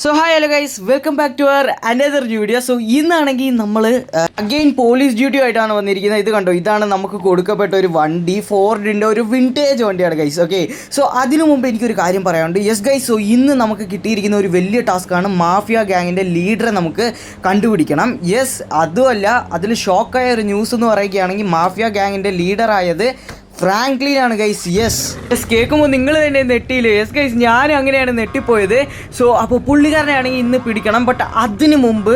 So hi hello guys, welcome back to our another video. So ഇന്നാണെങ്കിൽ നമ്മൾ again police duty ആയിട്ടാണ് വന്നിരിക്കുന്നത്. ഇത് കണ്ടോ, ഇതാണ് നമുക്ക് കൊടുക്കപ്പെട്ട ഒരു വണ്ടി, ഫോർഡിൻ്റെ ഒരു വിൻറ്റേജ് വണ്ടിയാണ് ഗൈസ്. ഓക്കെ, സോ അതിനു മുമ്പ് എനിക്കൊരു കാര്യം പറയാനുണ്ട്. യെസ് ഗൈസ്, സോ ഇന്ന് നമുക്ക് കിട്ടിയിരിക്കുന്ന ഒരു വലിയ ടാസ്ക്കാണ് മാഫിയ ഗ്യാങ്ങിൻ്റെ ലീഡറെ നമുക്ക് കണ്ടുപിടിക്കണം. യെസ്, അതുമല്ല, അതിൽ ഷോക്കായ ഒരു ന്യൂസ് എന്ന് പറയുകയാണെങ്കിൽ മാഫിയ ഗ്യാങ്ങിൻ്റെ ലീഡറായത് ഫ്രാങ്ക്ലിൻ ആണ് ഗൈസ്. യെസ് കേൾക്കുമ്പോൾ നിങ്ങൾ തന്നെ നെട്ടിയില്ലേ? യെസ് ഗൈസ്, ഞാനും അങ്ങനെയാണ് നെട്ടിപ്പോയത്. സോ അപ്പോൾ പുള്ളിക്കാരനാണെങ്കിൽ ഇന്ന് പിടിക്കണം. ബട്ട് അതിന് മുമ്പ്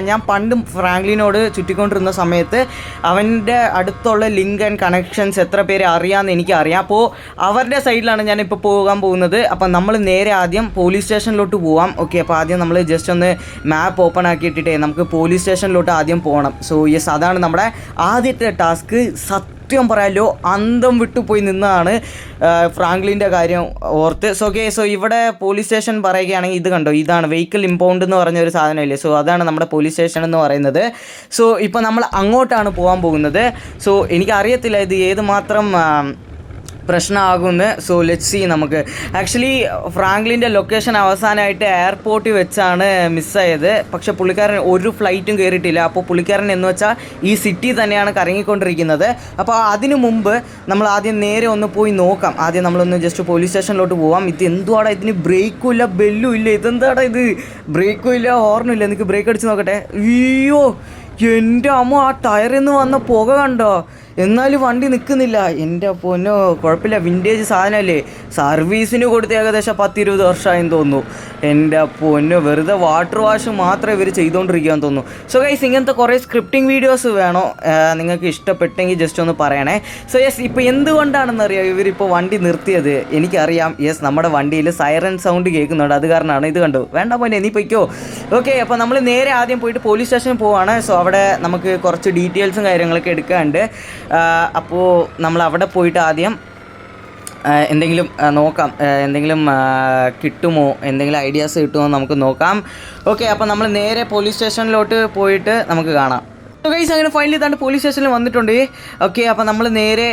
ഞാൻ പണ്ടും ഫ്രാങ്ക്ലിനോട് ചുറ്റിക്കൊണ്ടിരുന്ന സമയത്ത് അവൻ്റെ അടുത്തുള്ള ലിങ്ക് ആൻഡ് കണക്ഷൻസ് എത്ര പേര് അറിയാമെന്ന് എനിക്കറിയാം. അപ്പോൾ അവരുടെ സൈഡിലാണ് ഞാനിപ്പോൾ പോകാൻ പോകുന്നത്. അപ്പം നമ്മൾ നേരെ ആദ്യം പോലീസ് സ്റ്റേഷനിലോട്ട് പോവാം. ഓക്കെ, അപ്പോൾ ആദ്യം നമ്മൾ ജസ്റ്റ് ഒന്ന് മാപ്പ് ഓപ്പൺ ആക്കിയിട്ടിട്ടേ നമുക്ക് പോലീസ് സ്റ്റേഷനിലോട്ട് ആദ്യം പോകണം. സോ യെസ്, അതാണ് നമ്മുടെ ആദ്യത്തെ ടാസ്ക്. സത്യം പറയാലോ, അന്തം വിട്ടുപോയി നിന്നതാണ് ഫ്രാങ്ക്ലിൻ്റെ കാര്യം ഓർത്ത്. സോ ഇവിടെ പോലീസ് സ്റ്റേഷൻ പറയുകയാണെങ്കിൽ ഇത് കണ്ടോ, ഇതാണ് വെഹിക്കിൾ ഇമ്പൗണ്ട് എന്ന് പറഞ്ഞൊരു സാധനമില്ലേ. സോ അതാണ് നമ്മുടെ പോലീസ് സ്റ്റേഷൻ എന്ന് പറയുന്നത്. സോ ഇപ്പോൾ നമ്മൾ അങ്ങോട്ടാണ് പോകാൻ പോകുന്നത്. സോ എനിക്കറിയത്തില്ല ഇത് ഏത് മാത്രം പ്രശ്നമാകുമെന്ന്. So let's see. നമുക്ക് ആക്ച്വലി ഫ്രാങ്ക്ലിൻ്റെ ലൊക്കേഷൻ അവസാനമായിട്ട് എയർപോർട്ടിൽ വെച്ചാണ് മിസ്സായത്. പക്ഷേ പുള്ളിക്കാരൻ ഒരു ഫ്ലൈറ്റും കയറിയിട്ടില്ല. അപ്പോൾ പുള്ളിക്കാരൻ എന്ന് വെച്ചാൽ ഈ സിറ്റി തന്നെയാണ് കറങ്ങിക്കൊണ്ടിരിക്കുന്നത്. അപ്പോൾ അതിനു മുമ്പ് നമ്മൾ ആദ്യം നേരെ ഒന്ന് പോയി നോക്കാം. ആദ്യം നമ്മളൊന്ന് ജസ്റ്റ് പോലീസ് സ്റ്റേഷനിലോട്ട് പോവാം. ഇത് എന്തുവാടാ, ഇതിന് ബ്രേക്കും ഇല്ല, ബെല്ലും ഇല്ല. ഇതെന്താടാ ഇത്? ബ്രേക്കും ഇല്ല, ഹോർണും ഇല്ല. എനിക്ക് ബ്രേക്ക് അടിച്ച് നോക്കട്ടെ. അയ്യോ എൻ്റെ അമ്മ, ആ ടയറിൽ നിന്ന് വന്ന പുക കണ്ടോ? എന്നാലും വണ്ടി നിൽക്കുന്നില്ല. എൻ്റെ പൊന്നോ, കുഴപ്പമില്ല, വിൻറ്റേജ് സാധനമല്ലേ. സർവീസിന് കൊടുത്ത് ഏകദേശം 10-20 വർഷമായെന്ന് തോന്നുന്നു. എൻ്റെ പൊന്നോ, വെറുതെ വാട്ടർ വാഷ് മാത്രമേ ഇവർ ചെയ്തുകൊണ്ടിരിക്കുകയെന്ന് തോന്നുന്നു. സോ ഗൈസ്, ഇങ്ങനത്തെ കുറേ സ്ക്രിപ്റ്റിംഗ് വീഡിയോസ് വേണോ? നിങ്ങൾക്ക് ഇഷ്ടപ്പെട്ടെങ്കിൽ ജസ്റ്റ് ഒന്ന് പറയണേ. സോ യെസ്, ഇപ്പോൾ എന്തുകൊണ്ടാണെന്നറിയാം ഇവരിപ്പോൾ വണ്ടി നിർത്തിയത്? എനിക്കറിയാം. യെസ്, നമ്മുടെ വണ്ടിയിൽ സൈറൻ സൗണ്ട് കേൾക്കുന്നുണ്ട്, അത് കാരണമാണ്. ഇത് കണ്ടു, വേണ്ട പോലെ നീ പൊയ്ക്കോ. ഓക്കെ, അപ്പോൾ നമ്മൾ നേരെ ആദ്യം പോയിട്ട് പോലീസ് സ്റ്റേഷനിൽ പോവാണ്. സോ അവിടെ നമുക്ക് കുറച്ച് ഡീറ്റെയിൽസും കാര്യങ്ങളൊക്കെ എടുക്കാനുണ്ട്. അപ്പോൾ നമ്മൾ അവിടെ പോയിട്ട് ആദ്യം എന്തെങ്കിലും നോക്കാം, എന്തെങ്കിലും കിട്ടുമോ, എന്തെങ്കിലും ഐഡിയാസ് കിട്ടുമോ നമുക്ക് നോക്കാം. ഓക്കെ, അപ്പോൾ നമ്മൾ നേരെ പോലീസ് സ്റ്റേഷനിലോട്ട് പോയിട്ട് നമുക്ക് കാണാം. ഗൈസ്, അങ്ങനെ ഫൈനലി താണ്ട് പോലീസ് സ്റ്റേഷനിൽ വന്നിട്ടുണ്ട്. ഓക്കെ, അപ്പോൾ നമ്മൾ നേരെ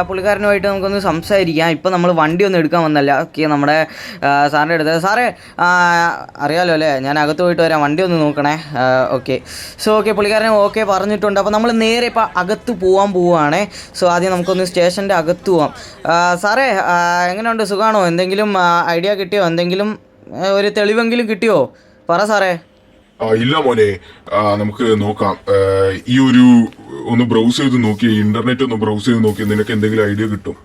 പുള്ളിക്കാരനുമായിട്ട് നമുക്കൊന്ന് സംസാരിക്കാം. ഇപ്പോൾ നമ്മൾ വണ്ടി ഒന്നും എടുക്കാൻ വന്നല്ല. ഓക്കെ, നമ്മുടെ സാറിൻ്റെ അടുത്ത്, സാറേ അറിയാലോ അല്ലേ, ഞാൻ അകത്ത് പോയിട്ട് വരാം, വണ്ടി ഒന്ന് നോക്കണേ. ഓക്കെ, സോ ഓക്കെ, പുള്ളിക്കാരൻ ഓക്കെ പറഞ്ഞിട്ടുണ്ട്. അപ്പോൾ നമ്മൾ നേരെ ഇപ്പോൾ അകത്ത് പോകാൻ പോവുകയാണേ. സോ ആദ്യം നമുക്കൊന്ന് സ്റ്റേഷൻ്റെ അകത്ത് പോവാം. സാറേ എങ്ങനെയുണ്ട്, സുഖമാണോ? എന്തെങ്കിലും ഐഡിയ കിട്ടിയോ? എന്തെങ്കിലും ഒരു തെളിവെങ്കിലും കിട്ടിയോ? പറ സാറേ. ഇല്ല മോനെ, നമുക്ക് നോക്കാം. ഈ ഒരു ഒന്ന് ബ്രൗസ് ചെയ്ത് നോക്കി, ഇന്റർനെറ്റ് ഒന്ന് ബ്രൗസ് ചെയ്ത് നോക്കി, നിനക്ക് എന്തെങ്കിലും ഐഡിയ കിട്ടും.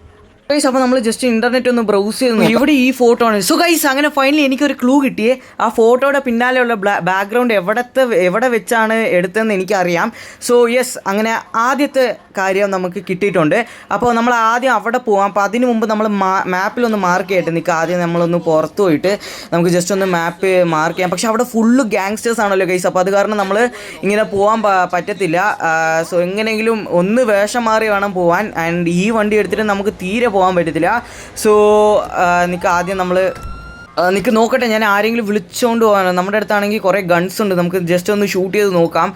ഗൈസ്, അപ്പോൾ നമ്മൾ ജസ്റ്റ് ഇൻ്റർനെറ്റ് ഒന്ന് ബ്രൗസ് ചെയ്തു. ഇവിടെ ഈ ഫോട്ടോ ആണ്. സോ ഗൈസ്, അങ്ങനെ ഫൈനലി എനിക്കൊരു ക്ലൂ കിട്ടിയേ. ആ ഫോട്ടോയുടെ പിന്നാലെയുള്ള ബാക്ക്ഗ്രൗണ്ട് എവിടെ വെച്ചാണ് എടുത്തതെന്ന് എനിക്കറിയാം. സോ യെസ്, അങ്ങനെ ആദ്യത്തെ കാര്യം നമുക്ക് കിട്ടിയിട്ടുണ്ട്. അപ്പോൾ നമ്മൾ ആദ്യം അവിടെ പോകാം. അപ്പോൾ അതിന് മുമ്പ് നമ്മൾ മാപ്പിലൊന്ന് മാർക്ക് ചെയ്യട്ടെ. നിൽക്കുക, ആദ്യം നമ്മളൊന്ന് പുറത്ത് പോയിട്ട് നമുക്ക് ജസ്റ്റ് ഒന്ന് മാപ്പ് മാർക്ക് ചെയ്യാം. പക്ഷേ അവിടെ ഫുള്ള് ഗാങ്സ്റ്റേഴ്സ് ആണല്ലോ ഗൈസ്. അപ്പോൾ അത് കാരണം നമ്മൾ ഇങ്ങനെ പോകാൻ പറ്റത്തില്ല. സോ എങ്ങനെയെങ്കിലും ഒന്ന് വേഷം മാറി വേണം പോകാൻ. ആൻഡ് ഈ വണ്ടി എടുത്തിട്ട് നമുക്ക് തീരെ പോകാൻ പറ്റത്തില്ല. സോ നിൽക്കുക, ആദ്യം നമ്മൾ നോക്കട്ടെ, ഞാൻ ആരെങ്കിലും വിളിച്ചുകൊണ്ട് പോകാനോ. നമ്മുടെ അടുത്താണെങ്കിൽ കുറേ ഗൺസ് ഉണ്ട്, നമുക്ക് ജസ്റ്റ് ഒന്ന് ഷൂട്ട് ചെയ്ത് നോക്കാം.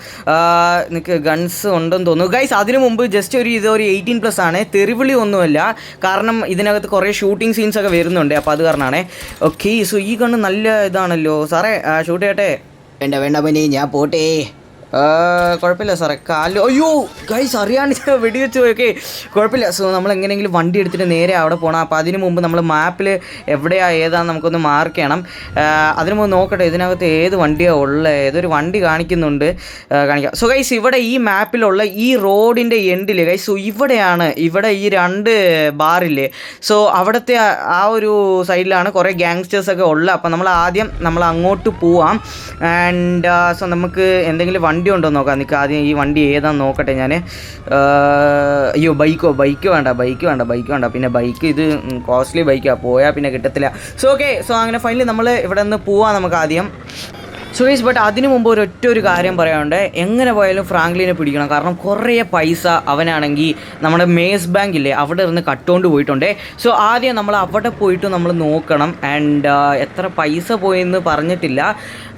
ഗൺസ് ഉണ്ടെന്ന് തോന്നുന്നു ഗൈസ്. അതിനു മുമ്പ് ജസ്റ്റ് ഇതൊരു 18+ ആണ്, തെറിവിളി ഒന്നുമല്ല. കാരണം ഇതിനകത്ത് കുറേ ഷൂട്ടിംഗ് സീൻസൊക്കെ വരുന്നുണ്ട്. അപ്പോൾ അത് കാരണമാണ്. ഓക്കെ, സോ ഈ ഗണ്ണ് നല്ല ഇതാണല്ലോ. സാറേ ഷൂട്ട് ചെയ്യട്ടെ? വേണ്ട പനി, ഞാൻ പോട്ടെ. കുഴപ്പമില്ല സാറേ, കാല്. അയ്യോ ഗൈസ്, അറിയാണ്ട് വെടിവെച്ച് പോയി. ഓക്കെ, കുഴപ്പമില്ല. സോ നമ്മൾ എങ്ങനെയെങ്കിലും വണ്ടി എടുത്തിട്ട് നേരെ അവിടെ പോകണം. അപ്പോൾ അതിന് മുമ്പ് നമ്മൾ മാപ്പിൽ എവിടെയാണ് ഏതാണെന്ന് നമുക്കൊന്ന് മാർക്ക് ചെയ്യണം. അതിന് മുമ്പ് നോക്കട്ടെ ഇതിനകത്ത് ഏത് വണ്ടിയാണ് ഉള്ളത്. ഏതൊരു വണ്ടി കാണിക്കുന്നുണ്ട്, കാണിക്കാം. സോ ഗൈസ്, ഇവിടെ ഈ മാപ്പിലുള്ള ഈ റോഡിൻ്റെ എൻഡിൽ ഗൈസ്, സോ ഇവിടെ ഈ 2 ബാറില്ലേ. സോ അവിടുത്തെ ആ ഒരു സൈഡിലാണ് കുറേ ഗാങ്സ്റ്റേഴ്സൊക്കെ ഉള്ളത്. അപ്പോൾ നമ്മൾ അങ്ങോട്ട് പോവാം. ആൻഡ് സോ നമുക്ക് എന്തെങ്കിലും വണ്ടി ഉണ്ടോ നോക്കാം. നിൽക്കുക, ആദ്യം ഈ വണ്ടി ഏതാണെന്ന് നോക്കട്ടെ ഞാൻ. അയ്യോ, ബൈക്ക് വേണ്ട. പിന്നെ ബൈക്ക് ഇത് കോസ്റ്റ്ലി ബൈക്കാണ്, പോയാൽ പിന്നെ കിട്ടത്തില്ല. സോ ഓക്കെ, സോ അങ്ങനെ ഫൈനലി നമ്മൾ ഇവിടെ നിന്ന് പോവാം നമുക്ക് ആദ്യം. സോ ഗൈസ്, ബട്ട് അതിനു മുമ്പ് ഒരു കാര്യം പറയാനുണ്ട്. എങ്ങനെ പോയാലും ഫ്രാങ്ക്ലിനെ പിടിക്കണം. കാരണം കുറേ പൈസ അവനാണെങ്കിൽ നമ്മുടെ മേസ് ബാങ്കില്ലേ അവിടെ ഇരുന്ന് കട്ടുകൊണ്ട് പോയിട്ടുണ്ട്. സോ ആദ്യം നമ്മൾ അവിടെ പോയിട്ട് നമ്മൾ നോക്കണം. ആൻഡ് എത്ര പൈസ പോയെന്ന് പറഞ്ഞിട്ടില്ല.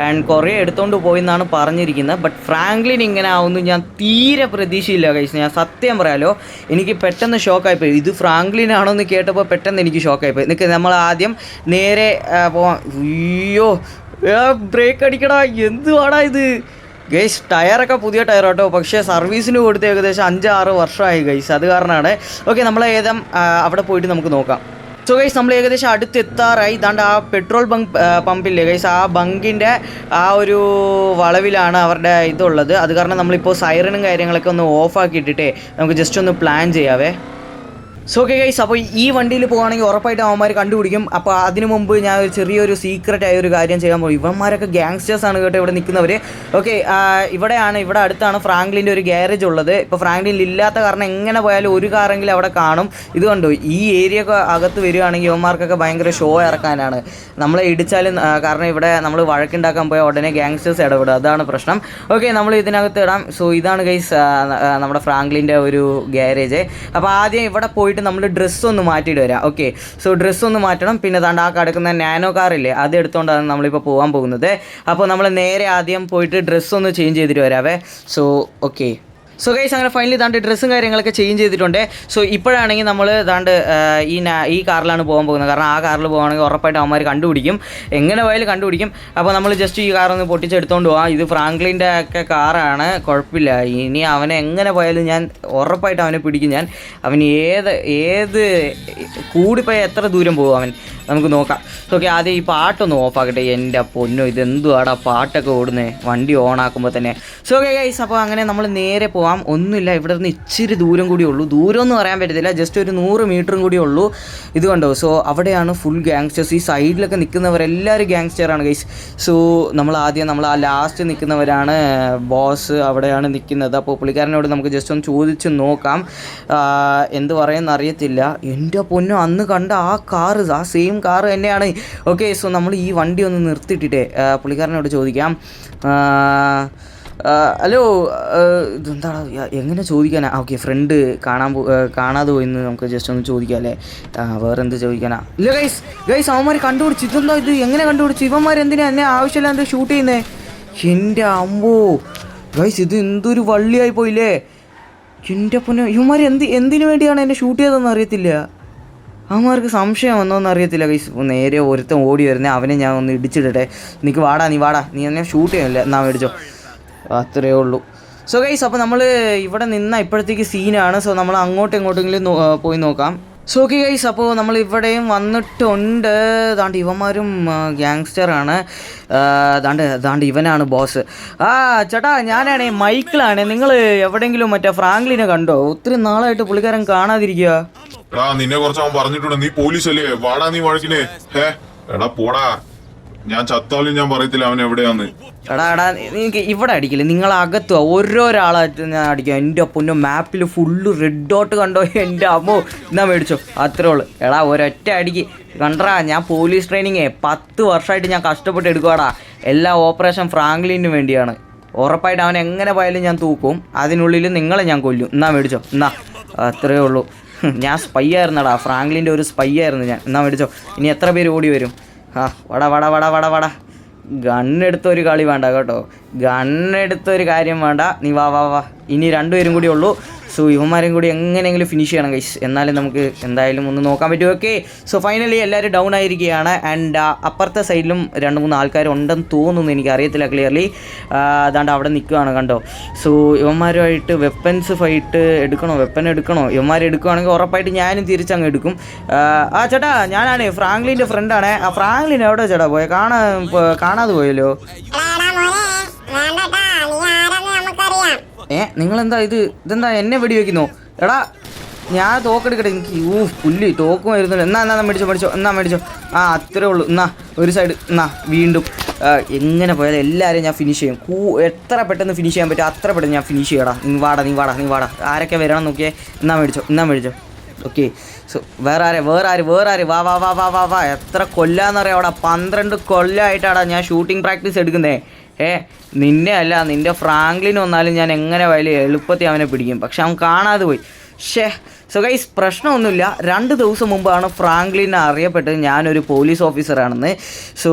ആൻഡ് കുറേ എടുത്തുകൊണ്ട് പോയെന്നാണ് പറഞ്ഞിരിക്കുന്നത്. ബട്ട് ഫ്രാങ്ക്ലിൻ ഇങ്ങനെ ആവുമെന്ന് ഞാൻ തീരെ പ്രതീക്ഷയില്ല ഗൈസ്. ഞാൻ സത്യം പറയാലോ, എനിക്ക് പെട്ടെന്ന് ഷോക്കായിപ്പോയി. ഇത് ഫ്രാങ്ക്ലിൻ ആണോ എന്ന് കേട്ടപ്പോൾ പെട്ടെന്ന് എനിക്ക് ഷോക്കായിപ്പോയി. നമ്മൾ ആദ്യം നേരെ പോവാം. അയ്യോ ബ്രേക്ക് അടിക്കടാ, എന്തുവാടാ ഇത് ഗൈസ്. ടയറൊക്കെ പുതിയ ടയർ കേട്ടോ, പക്ഷേ സർവീസിന് കൊടുത്ത് ഏകദേശം 5-6 വർഷമായി ഗൈസ്. അത് കാരണമാണ്. ഓക്കെ, നമ്മൾ അവിടെ പോയിട്ട് നമുക്ക് നോക്കാം. സോ ഗൈസ്, നമ്മൾ ഏകദേശം അടുത്തെത്താറായി. ഇതാണ്ട് ആ പെട്രോൾ പമ്പില്ലേ ഗൈസ്, ആ ബങ്കിൻ്റെ ആ ഒരു വളവിലാണ് അവരുടെ ഇതുള്ളത്. അത് കാരണം നമ്മളിപ്പോൾ സൈറനും കാര്യങ്ങളൊക്കെ ഒന്ന് ഓഫാക്കിയിട്ടിട്ടേ നമുക്ക് ജസ്റ്റ് ഒന്ന് പ്ലാൻ ചെയ്യാവേ. സോ ഓക്കെ ഗൈസ്, അപ്പോൾ ഈ വണ്ടിയിൽ പോകുകയാണെങ്കിൽ ഉറപ്പായിട്ടും അവന്മാർ കണ്ടുപിടിക്കും. അപ്പോൾ അതിനു മുമ്പ് ഞാൻ ഒരു ചെറിയൊരു സീക്രട്ട് ആയ ഒരു കാര്യം ചെയ്യാൻ പോകും. ഇവന്മാരൊക്കെ ഗ്യാങ്സ്റ്റേഴ്സാണ് കേട്ടോ ഇവിടെ നിൽക്കുന്നവർ. ഓക്കെ, ഇവിടെ അടുത്താണ് ഫ്രാങ്ക്ലിൻ്റെ ഒരു ഗ്യാരേജ് ഉള്ളത്. ഇപ്പോൾ ഫ്രാങ്ക്ലിൻ ഇല്ലാത്ത കാരണം എങ്ങനെ പോയാലും ഒരു കാറെങ്കിലും അവിടെ കാണും. ഇത് കണ്ടു, ഈ ഏരിയ ഒക്കെ അകത്ത് വരികയാണെങ്കിൽ ഇവന്മാർക്കൊക്കെ ഭയങ്കര ഷോ ഇറക്കാനാണ്. നമ്മളെ ഇടിച്ചാലും, കാരണം ഇവിടെ നമ്മൾ വഴക്കുണ്ടാക്കാൻ പോയാൽ ഉടനെ ഗ്യാങ്സ്റ്റേഴ്സ് ഇടപെടും, അതാണ് പ്രശ്നം. ഓക്കെ, നമ്മൾ ഇതിനകത്ത് ഇടാം. സോ ഇതാണ് ഗൈസ് നമ്മുടെ ഫ്രാങ്ക്ലിൻ്റെ ഒരു ഗ്യാരേജ്. അപ്പോൾ ആദ്യം ഇവിടെ പോയിട്ട് നമ്മൾ ഡ്രസ്സൊന്ന് മാറ്റിയിട്ട് വരാം. ഓക്കെ, സോ ഡ്രസ്സൊന്ന് മാറ്റണം. പിന്നെ ദാണ്ട് ആ കിടക്കുന്ന നാനോ കാറില്ലേ, അത് എടുത്തുകൊണ്ടാണ് നമ്മളിപ്പോൾ പോകാൻ പോകുന്നത്. അപ്പോൾ നമ്മൾ നേരെ ആദ്യം പോയിട്ട് ഡ്രസ്സൊന്ന് ചേഞ്ച് ചെയ്തിട്ട് വരാവേ. സോ ഓക്കെ, സോ ഗൈസ്, അങ്ങനെ ഫൈനലി ദാണ്ട് ഡ്രസ്സും കാര്യങ്ങളൊക്കെ ചേഞ്ച് ചെയ്തിട്ടുണ്ട്. സോ ഇപ്പോഴാണെങ്കിൽ നമ്മൾ ദാണ്ട് ഈ കാറിലാണ് പോകാൻ പോകുന്നത്. കാരണം ആ കാറിൽ പോകുകയാണെങ്കിൽ ഉറപ്പായിട്ട് അവന്മാർ കണ്ടുപിടിക്കും, എങ്ങനെ പോയാലും കണ്ടുപിടിക്കും. അപ്പോൾ നമ്മൾ ജസ്റ്റ് ഈ കാറൊന്ന് പൊട്ടിച്ചെടുത്തുകൊണ്ട് പോകാം. ഇത് ഫ്രാങ്ക്ലിൻ്റെ ഒക്കെ കാറാണ്, കുഴപ്പമില്ല. ഇനി അവനെ എങ്ങനെ പോയാലും ഞാൻ ഉറപ്പായിട്ട് അവനെ പിടിക്കും. അവൻ ഏത് കൂടിപ്പോയാൽ എത്ര ദൂരം പോകും അവൻ, നമുക്ക് നോക്കാം. ഓക്കെ, ആദ്യം ഈ പാട്ടൊന്ന് ഓഫാക്കട്ടെ. എൻ്റെ പൊന്നോ, ഇതെന്തുവാടാ പാട്ടൊക്കെ ഓടുന്നേ വണ്ടി ഓണാക്കുമ്പോൾ തന്നെ. സോ ഓക്കെ ഗൈസ്, അപ്പോൾ അങ്ങനെ നമ്മൾ നേരെ പോകാം. ഒന്നുമില്ല, ഇവിടെ നിന്ന് ഇച്ചിരി ദൂരം കൂടി ഉള്ളൂ. ദൂരമൊന്നും പറയാൻ പറ്റത്തില്ല, ജസ്റ്റ് ഒരു 100 മീറ്ററും കൂടി ഉള്ളൂ. ഇത് കണ്ടോ, സോ അവിടെയാണ് ഫുൾ ഗ്യാങ്സ്റ്റേഴ്സ്. ഈ സൈഡിലൊക്കെ നിൽക്കുന്നവരെല്ലാവരും ഗ്യാങ്സ്റ്ററാണ് ഗൈസ്. സോ നമ്മൾ ആ ലാസ്റ്റ് നിൽക്കുന്നവരാണ് ബോസ്, അവിടെയാണ് നിൽക്കുന്നത്. അപ്പോൾ പുള്ളിക്കാരനോട് നമുക്ക് ജസ്റ്റ് ഒന്ന് ചോദിച്ച് നോക്കാം, എന്ത് പറയുമെന്ന് അറിയത്തില്ല. എൻ്റെ പൊന്നോ, അന്ന് കണ്ട ആ സെയിം കാറ് തന്നെയാണ്. ഓക്കെ, സോ നമ്മൾ ഈ വണ്ടി ഒന്ന് നിർത്തിയിട്ടിട്ടേ പുള്ളിക്കാരനോട് ചോദിക്കാം. ഹലോ, ഇതെന്താ, എങ്ങനെ ചോദിക്കാനാ? ഓക്കെ, ഫ്രണ്ട് കാണാതെ പോയിന്ന് നമുക്ക് ജസ്റ്റ് ഒന്ന് ചോദിക്കാം അല്ലേ. വേറെ എന്ത് ചോദിക്കാനാ? ഇല്ല ഗൈസ് അവന്മാർ കണ്ടുപിടിച്ചു. ഇതെന്താ ഇത്, എങ്ങനെ കണ്ടുപിടിച്ചു? ഇവന്മാരെന്തിനാ എന്നെ ആവശ്യമില്ല എന്ത് ഷൂട്ട് ചെയ്യുന്നേ? എൻ്റെ അമ്പോ ഗൈസ്, ഇത് എന്തൊരു വള്ളിയായി പോയില്ലേ. എൻ്റെ പൊന്നോ, ഇവന്മാർ എന്തിനു വേണ്ടിയാണ് എന്നെ ഷൂട്ട് ചെയ്തതെന്ന് അറിയത്തില്ല. അവന്മാർക്ക് സംശയം വന്നോന്ന് അറിയത്തില്ല ഗൈസ്. നേരെ ഒരുത്തൻ ഓടി വരുന്നേ, അവനെ ഞാൻ ഒന്ന് ഇടിച്ചിടട്ടെ. നീ വാടാ, നീ എന്നെ ഷൂട്ട് ചെയ്യല്ലേ, എന്നാ മേടിച്ചോ, അത്രയേ ഉള്ളൂ. സോ ഗൈസ്, അപ്പോൾ നമ്മൾ ഇവിടെ ഇപ്പോഴത്തേക്ക് സീനാണ്. സോ നമ്മൾ എങ്ങോട്ടെങ്കിലും പോയി നോക്കാം. സോ ഓക്കെ ഗൈസ്, അപ്പോൾ നമ്മൾ ഇവിടെയും വന്നിട്ടുണ്ട്. ദാണ്ട് ഇവന്മാരും ഗ്യാങ്സ്റ്ററാണ്. ദാണ്ട് ഇവനാണ് ബോസ്. ചേട്ടാ, ഞാനാണേ മൈക്കിളാണേ. നിങ്ങൾ എവിടെയെങ്കിലും മറ്റേ ഫ്രാങ്ക്ലിനെ കണ്ടോ? ഒത്തിരി നാളായിട്ട് പുള്ളിക്കാരൻ കാണാതിരിക്കുക. നിന്നെ കുറച്ച് അവൻ പറഞ്ഞിട്ടുണ്ട്, നീ പോലീസല്ലേ, വാടാ നീ വഴക്കിനെ. എടാ പോടാ, ഞാൻ ചത്താലും ഞാൻ പറയത്തില്ല അവൻ എവിടെയാന്ന്. എടാ നിങ്ങൾക്ക് ഇവിടെ അടിക്കില്ല, നിങ്ങൾ അകത്തുക, ഓരോരാളായിട്ട് ഞാൻ അടിക്കാം. എൻ്റെ പൊന്നോ, മാപ്പിൽ ഫുള്ള് റെഡ് ഡോട്ട് കണ്ടോ? എൻ്റെ അമ്മോ, എന്നാ മേടിച്ചോ, അത്രേ ഉള്ളൂ. എടാ ഒരൊറ്റ അടിക്ക് കണ്ടറാ. ഞാൻ പോലീസ് ട്രെയിനിങ് 10 വർഷമായിട്ട് ഞാൻ കഷ്ടപ്പെട്ട് എടുക്കുവാടാ. എല്ലാ ഓപ്പറേഷൻ ഫ്രാങ്ക്ലിന് വേണ്ടിയാണ്. ഉറപ്പായിട്ട് അവൻ എങ്ങനെ പോയാലും ഞാൻ തൂക്കും. അതിനുള്ളിൽ നിങ്ങളെ ഞാൻ കൊല്ലും. എന്നാ മേടിച്ചോ, എന്നാ അത്രേ ഉള്ളൂ. ഞാൻ സ്പൈ ആയിരുന്നടാ, ഫ്രാങ്ക്ലിൻ്റെ ഒരു സ്പൈ ആയിരുന്നു ഞാൻ. എന്നാ മേടിച്ചോ. ഇനി എത്ര പേര് ഓടി വരും? വട ഗണ്ണെടുത്തൊരു കളി വേണ്ട കേട്ടോ, ഗണ്ണെടുത്തൊരു കാര്യം വേണ്ട. നീ വാ. ഇനി 2 പേരും കൂടി ഉള്ളൂ. സോ ഇവന്മാരെയും കൂടി എങ്ങനെയെങ്കിലും ഫിനിഷ് ചെയ്യണം ഗൈസ്, എന്നാലും നമുക്ക് എന്തായാലും ഒന്ന് നോക്കാൻ പറ്റും. ഓക്കെ, സോ ഫൈനലി എല്ലാവരും ഡൗൺ ആയിരിക്കുകയാണ്. ആൻഡ് അപ്പുറത്തെ സൈഡിലും 2-3 ആൾക്കാരുണ്ടെന്ന് തോന്നുന്നു, എനിക്കറിയത്തില്ല ക്ലിയർലി. അതാണ്ട് അവിടെ നിൽക്കുകയാണ് കണ്ടോ. സോ ഇവന്മാരുമായിട്ട് വെപ്പൻസ് ഫൈറ്റ് എടുക്കണോ? ഇവന്മാർ എടുക്കുകയാണെങ്കിൽ ഉറപ്പായിട്ട് ഞാനും തിരിച്ചങ്ങ് എടുക്കും. ചേട്ടാ, ഞാനാണ് ഫ്രാങ്ക്ലിൻ്റെ ഫ്രണ്ടാണ്. ആ ഫ്രാങ്ക്ലിൻ എവിടെ ചേട്ടാ പോയ? കാണാതെ പോയല്ലോ. നിങ്ങളെന്താ ഇതെന്താ എന്നെ വെടിവെക്കുന്നോ? എടാ, ഞാൻ തോക്കെടുക്കട്ടെ. എനിക്ക് പുല്ലി തോക്കും വരുന്നില്ല. എന്നാ മേടിച്ചോ. അത്രേ ഉള്ളൂ. എന്നാ ഒരു സൈഡ്, എന്നാ വീണ്ടും. എങ്ങനെ പോയാലും എല്ലാവരെയും ഞാൻ ഫിനിഷ് ചെയ്യും. എത്ര പെട്ടെന്ന് ഫിനിഷ് ചെയ്യാൻ പറ്റും അത്ര പെട്ടെന്ന് ഞാൻ ഫിനിഷ് ചെയ്യടാ. നീ വാടാ. ആരൊക്കെ വരണം നോക്കിയേ. എന്നാ മേടിച്ചോ. ഓക്കെ, സോ വേറെ ആര്? വാ. എത്ര കൊല്ലാന്നറിയാം അവിടെ? 12 കൊല്ലമായിട്ടാടാ ഞാൻ ഷൂട്ടിംഗ് പ്രാക്ടീസ് എടുക്കുന്നേ. നിന്നെ അല്ല, നിൻ്റെ ഫ്രാങ്ക്ലിൻ വന്നാലും ഞാൻ എങ്ങനെ പോയാലും എളുപ്പത്തിൽ അവനെ പിടിക്കും. പക്ഷെ അവൻ കാണാതെ പോയി. സോ ഗൈസ്, പ്രശ്നമൊന്നുമില്ല. 2 ദിവസം മുമ്പാണ് ഫ്രാങ്ക്ലിനെ അറിയപ്പെട്ടത് ഞാനൊരു പോലീസ് ഓഫീസറാണെന്ന്. സോ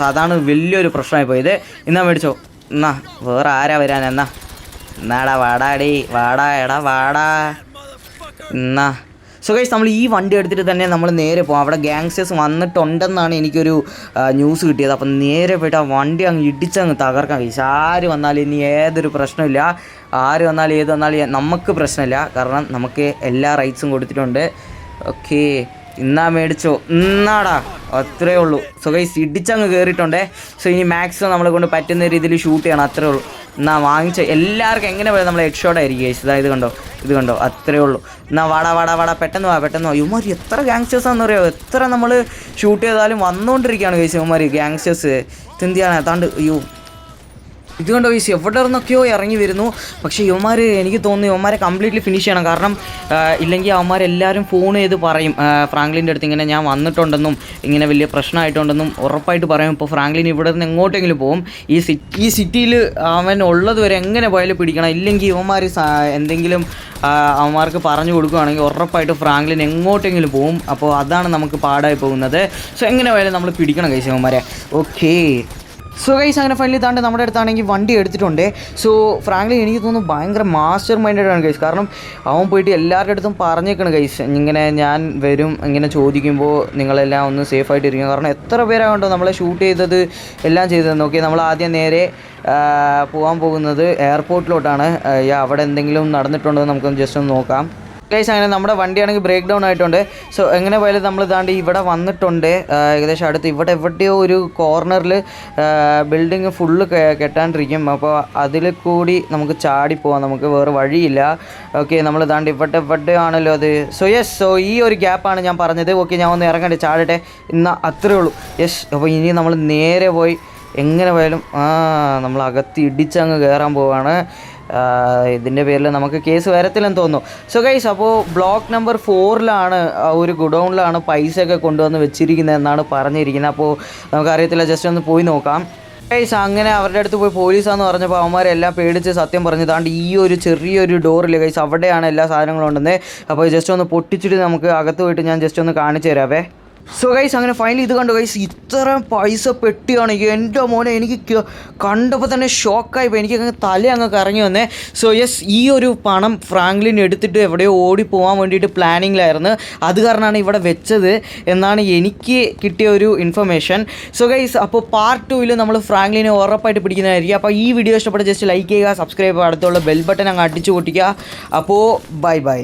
അതാണ് വലിയൊരു പ്രശ്നമായി പോയത്. എന്നാ മേടിച്ചോ. എന്നാ വേറെ ആരാ വരാൻ? എന്നാടാ വാടാ. എന്നാ സോ ഗൈസ് നമ്മൾ ഈ വണ്ടി എടുത്തിട്ട് തന്നെ നമ്മൾ നേരെ പോകും. അവിടെ ഗാങ്സ്റ്റേഴ്സ് വന്നിട്ടുണ്ടെന്നാണ് എനിക്കൊരു ന്യൂസ് കിട്ടിയത്. അപ്പം നേരെ പോയിട്ട് ആ വണ്ടി അങ്ങ് ഇടിച്ചങ്ങ് തകർക്കാം ഗൈസ്. ആര് വന്നാലും ഇനി ഏതൊരു പ്രശ്നമില്ല, ആര് വന്നാലും ഏത് വന്നാലും നമുക്ക് പ്രശ്നമില്ല. കാരണം നമുക്ക് എല്ലാ റൈറ്റ്സും കൊടുത്തിട്ടുണ്ട്. ഓക്കെ, ഇന്നാ മേടിച്ചോ, ഇന്നാടാ, അത്രേ ഉള്ളൂ. സോ ഗൈസ് ഇടിച്ചങ്ങ് കയറിയിട്ടുണ്ടേ. സോ ഇനി മാക്സിമം നമ്മളെ കൊണ്ട് പറ്റുന്ന രീതിയിൽ ഷൂട്ട് ചെയ്യണം, അത്രേ ഉള്ളൂ. എന്നാൽ വാങ്ങിച്ച എല്ലാവർക്കും എങ്ങനെ പോയാൽ നമ്മൾ ഹെഡ് ഷോട്ട് ആയിരിക്കും ഗൈസ്. ഇത് കണ്ടോ, അത്രേ ഉള്ളൂ. എന്നാൽ വാടാ പെട്ടെന്ന് വാ. ഇവന്മാർ എത്ര ഗാങ്സ്റ്റേഴ്സാണെന്ന് പറയുമോ, എത്ര നമ്മൾ ഷൂട്ട് ചെയ്താലും വന്നുകൊണ്ടിരിക്കുകയാണ് ഗൈസ് ഇവന്മാർ ഗാങ്സ്റ്റേഴ്സ്. ഇതെന്തിയാണ് അതാണ്ട്, അയ്യോ ഇത് കണ്ടോ ഗൈസ്, എവിടെ നിന്നൊക്കെയോ ഇറങ്ങി വരുന്നു. പക്ഷേ ഇവന്മാർ, എനിക്ക് തോന്നുന്നു ഇവന്മാരെ കംപ്ലീറ്റ്ലി ഫിനിഷ് ചെയ്യണം. കാരണം ഇല്ലെങ്കിൽ അവന്മാരെല്ലാവരും ഫോൺ ചെയ്ത് പറയും ഫ്രാങ്ക്ലിൻ്റെ അടുത്ത് ഇങ്ങനെ ഞാൻ വന്നിട്ടുണ്ടെന്നും ഇങ്ങനെ വലിയ പ്രശ്നമായിട്ടുണ്ടെന്നും ഉറപ്പായിട്ട് പറയും. ഇപ്പോൾ ഫ്രാങ്ക്ലിൻ ഇവിടെ നിന്ന് എങ്ങോട്ടെങ്കിലും പോകും. ഈ സിറ്റിയിൽ അവൻ ഉള്ളത് വരെ എങ്ങനെ പോയാലും പിടിക്കണം. ഇല്ലെങ്കിൽ ഇവന്മാർ എന്തെങ്കിലും അവന്മാർക്ക് പറഞ്ഞു കൊടുക്കുകയാണെങ്കിൽ ഉറപ്പായിട്ട് ഫ്രാങ്ക്ലിൻ എങ്ങോട്ടെങ്കിലും പോകും. അപ്പോൾ അതാണ് നമുക്ക് പാടായി പോകുന്നത്. സോ എങ്ങനെ പോയാലും നമ്മൾ പിടിക്കണം ഗൈസ് ഇവന്മാരെ. ഓക്കേ, സോ ഗൈസ് അങ്ങനെ ഫൈനലി താണ്ട് നമ്മുടെ അടുത്താണെങ്കിൽ വണ്ടി എടുത്തിട്ടുണ്ട്. സോ ഫ്രാങ്ക്ലിൻ എനിക്ക് തോന്നുന്നു ഭയങ്കര മാസ്റ്റർ മൈൻഡാണ് ഗൈസ്. കാരണം അവൻ പോയിട്ട് എല്ലാവരുടെ അടുത്തും പറഞ്ഞേക്കണം ഗൈസ്, ഇങ്ങനെ ഞാൻ വരും, ഇങ്ങനെ ചോദിക്കുമ്പോൾ നിങ്ങളെല്ലാം ഒന്ന് സേഫായിട്ട് ഇരിക്കും. കാരണം എത്ര പേരാകണ്ടോ നമ്മളെ ഷൂട്ട് ചെയ്തത്, എല്ലാം ചെയ്തതെന്ന്. ഓക്കെ, നമ്മൾ ആദ്യം നേരെ പോകാൻ പോകുന്നത് എയർപോർട്ടിലോട്ടാണ്. അവിടെ എന്തെങ്കിലും നടന്നിട്ടുണ്ടോ നമുക്കൊന്ന് ജസ്റ്റ് ഒന്ന് നോക്കാം ഗൈസ്. അങ്ങനെ നമ്മുടെ വണ്ടിയാണെങ്കിൽ ബ്രേക്ക് ഡൗൺ ആയിട്ടുണ്ട്. സോ എങ്ങനെ പോയാലും നമ്മൾ താണ്ട് ഇവിടെ വന്നിട്ടുണ്ട്. ഏകദേശം അടുത്ത് ഇവിടെ എവിടെയോ ഒരു കോർണറിൽ ബിൽഡിങ് ഫുള്ള് കെട്ടാണ്ടിരിക്കും. അപ്പോൾ അതിൽ കൂടി നമുക്ക് ചാടിപ്പോവാം, നമുക്ക് വേറെ വഴിയില്ല. ഓക്കെ, നമ്മൾ താണ്ട് ഇവിടെ ആണല്ലോ അത്. സോ യെസ്, സോ ഈ ഒരു ഗ്യാപ്പാണ് ഞാൻ പറഞ്ഞത്. ഓക്കെ, ഞാൻ ഒന്ന് ഇറങ്ങട്ടെ, ചാടട്ടെ, ഇന്ന് അത്രേ ഉള്ളൂ. യെസ്, അപ്പോൾ ഇനി നമ്മൾ നേരെ പോയി എങ്ങനെ പോയാലും നമ്മൾ അകത്ത് ഇടിച്ചങ്ങ് കയറാൻ പോവാണ്. ഇതിൻ്റെ പേരിൽ നമുക്ക് കേസ് വരത്തില്ലെന്ന് തോന്നുന്നു. സോ ഗൈസ്, അപ്പോൾ ബ്ലോക്ക് നമ്പർ 4 ഒരു ഗുഡൗണിലാണ് പൈസയൊക്കെ കൊണ്ടുവന്ന് വെച്ചിരിക്കുന്നത് എന്നാണ് പറഞ്ഞിരിക്കുന്നത്. അപ്പോൾ നമുക്കറിയത്തില്ല, ജസ്റ്റ് ഒന്ന് പോയി നോക്കാം ഗൈസ്. അങ്ങനെ അവരുടെ അടുത്ത് പോയി പോലീസാന്ന് പറഞ്ഞപ്പോൾ അവന്മാരെല്ലാം പേടിച്ച് സത്യം പറഞ്ഞതാണ്ട് ഈ ഒരു ചെറിയൊരു ഡോറില്ലേ ഗൈസ്, അവിടെയാണ് എല്ലാ സാധനങ്ങളും ഉണ്ടെന്ന്. അപ്പോൾ ജസ്റ്റ് ഒന്ന് പൊട്ടിച്ചിട്ട് നമുക്ക് അകത്ത് പോയിട്ട് ഞാൻ ജസ്റ്റ് ഒന്ന് കാണിച്ചു തരാവേ. സോ ഗൈസ് അങ്ങനെ ഫൈനലി ഇത് കണ്ടു ഗൈസ്, ഇത്ര പൈസ പെട്ടിയാണ്. എൻ്റെ മോനെ, എനിക്ക് കണ്ടപ്പോൾ തന്നെ ഷോക്കായിപ്പോൾ, എനിക്ക് തല അങ്ങ് കറങ്ങി വന്നേ. സോ യെസ്, ഈ ഒരു പണം ഫ്രാങ്ക്ലിൻ എടുത്തിട്ട് എവിടെയോ ഓടി പോകാൻ വേണ്ടിയിട്ട് പ്ലാനിങ്ങിലായിരുന്നു. അത് കാരണമാണ് ഇവിടെ വെച്ചത് എന്നാണ് എനിക്ക് കിട്ടിയ ഒരു ഇൻഫർമേഷൻ. സോ ഗൈസ്, അപ്പോൾ പാർട്ട് 2 നമ്മൾ ഫ്രാങ്ക്ലിനെ ഉറപ്പായിട്ട് പിടിക്കുന്നതായിരിക്കും. അപ്പോൾ ഈ വീഡിയോ ഇഷ്ടപ്പെട്ട ജസ്റ്റ് ലൈക്ക് ചെയ്യുക, സബ്സ്ക്രൈബ് ചെയ്യുക, അടുത്തുള്ള ബെൽ ബട്ടൺ അങ്ങ് അടിച്ചു പൊട്ടിക്കുക. അപ്പോൾ ബൈ.